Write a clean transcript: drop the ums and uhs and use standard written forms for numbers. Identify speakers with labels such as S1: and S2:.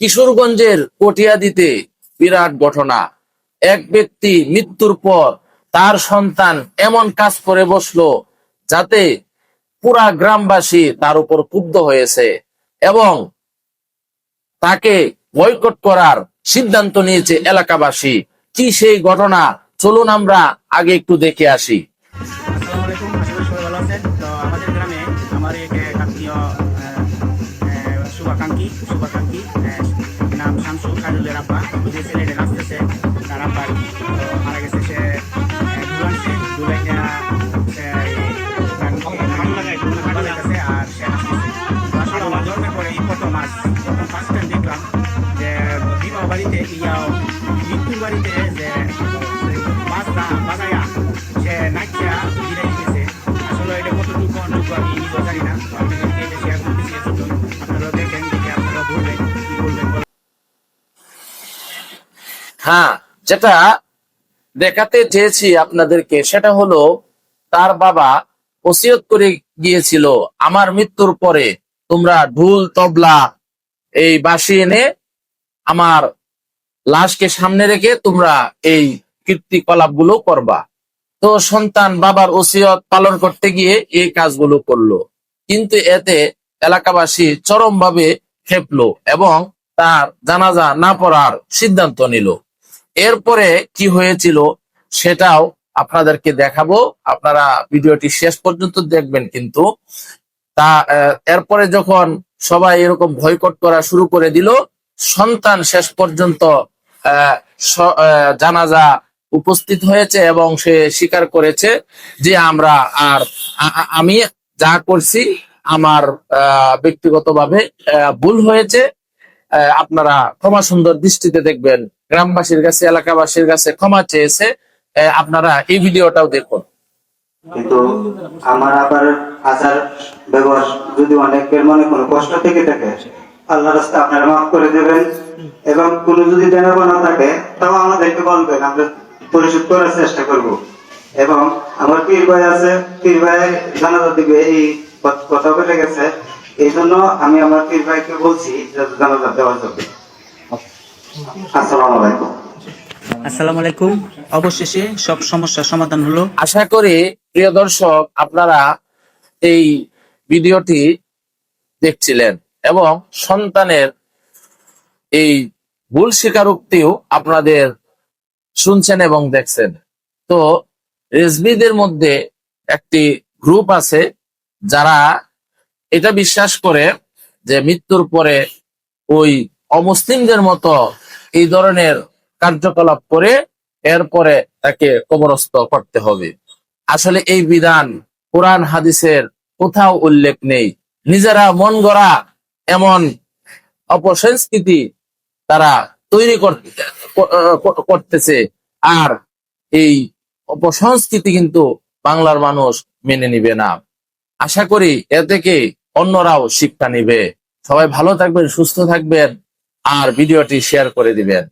S1: কিশোরগঞ্জের কটিয়াদীতে বিরাট ঘটনা। এক ব্যক্তি মৃত্যুর পর তার সন্তান এমন কাজ করে বসলো যাতে পুরা গ্রামবাসী তার উপর ক্ষুব্ধ হয়েছে এবং তাকে বয়কট করার সিদ্ধান্ত নিয়েছে এলাকাবাসী। কি সেই ঘটনা, চলুন আমরা আগে একটু দেখে আসি।
S2: আসসালামু আলাইকুম, আশা করি সবাই ভালো আছেন। তো আমাদের গ্রামে আমার এক আত্মীয় শুভাকাঙ্ক্ষী নাম শামসু খাজুলের আব্বা, যে ছেলেটা নাচতেছে তার আব্বা মারা গেছে। সে ধুলাইছে আর সে নাচতেছে। আমার জন্মের পরে এই প্রথম ফার্স্ট টাইম দেখলাম যে বিবাহ বাড়িতে মৃত্যুর বাড়িতে যে বাজায়া সে নাচিয়া বিদায় দিতেছে। আসলে এটা কতটুকু অন্যটুকু আমি নিজেও জানি না। আপনাদেরকে এটা শেয়ার করতেছি, আপনারা দেখেন, দেখে আপনারা বলবেন কি বলবেন।
S1: হ্যাঁ, যেটা দেখাতে চেয়েছি আপনাদেরকে সেটা হলো তার বাবা ওসিয়ত করে গিয়েছিল, আমার মৃত্যুর পরে তোমরা ঢোল তবলা এই বাঁশি এনে আমার লাশকে সামনে রেখে তোমরা এই কীর্তিকলাপ গুলো করবা। তো সন্তান বাবার ওসিয়ত পালন করতে গিয়ে এই কাজগুলো করলো, কিন্তু এতে এলাকাবাসী চরমভাবে খেপলো এবং তার জানাজা না পড়ার সিদ্ধান্ত নিল। এরপরে কি হয়েছিল সেটাও আপনাদেরকে দেখাবো, আপনারা ভিডিওটি শেষ পর্যন্ত দেখবেন। কিন্তু এরপরে যখন সবাই এরকম বয়কট করা শুরু করে দিল, সন্তান শেষ পর্যন্ত জানাজা উপস্থিত হয়েছে এবং সে স্বীকার করেছে যে আমি যা করছি আমার ব্যক্তিগতভাবে ভুল হয়েছে, আপনারা ক্ষমা সুন্দর দৃষ্টিতে দেখবেন। গ্রামবাসীর কাছে, এলাকাবাসীর কাছে ক্ষমা চেয়েছে। আপনারা এই ভিডিওটাও দেখুন।
S3: কিন্তু আমার আবার আচার ব্যবহার যদি অনেকের মনে কোনো কষ্ট থেকে থাকে, আল্লাহর রাস্তায় আপনারা মাফ করে দেবেন এবং কোনো যদি দেনা পাওনা থাকে তাও আমাদেরকে বলবেন, আমরা পরিশোধ করার চেষ্টা করব। এবং আমার পীর ভাই আছে, পীর ভাই জানাজা দিবে এই কথা বলে গেছে, এই জন্য আমি আমার পীর ভাইকে বলছি যে জানাজা দেওয়া যাবে। আসসালামু আলাইকুম।
S2: আসসালামু আলাইকুম। অবশেষে সব সমস্যার সমাধান হলো।
S1: আশা করি প্রিয় দর্শক আপনারা এই ভিডিওটি দেখছিলেন এবং সন্তানের এই ভুল স্বীকারোক্তিও আপনাদের শুনছেন এবং দেখছেন। তো রেজবিদের মধ্যে একটি গ্রুপ আছে যারা এটা বিশ্বাস করে যে মৃত্যুর পরে ওই অমুসলিমদের মতো এই ধরনের কার্যকলাপ করে এরপরে তাকে কবরস্থ করতে হবে। আসলে এই বিধান কোরআন হাদিসের কোথাও উল্লেখ নেই। নিজেরা মন গড়া এমন অপসংস্কৃতি তারা তৈরি করতেছে, আর এই অপসংস্কৃতি কিন্তু বাংলার মানুষ মেনে নিবে না। আশা করি এ থেকে অন্যরাও শিক্ষা নিবে। সবাই ভালো থাকবেন, সুস্থ থাকবেন আর ভিডিওটি শেয়ার করে দিবেন।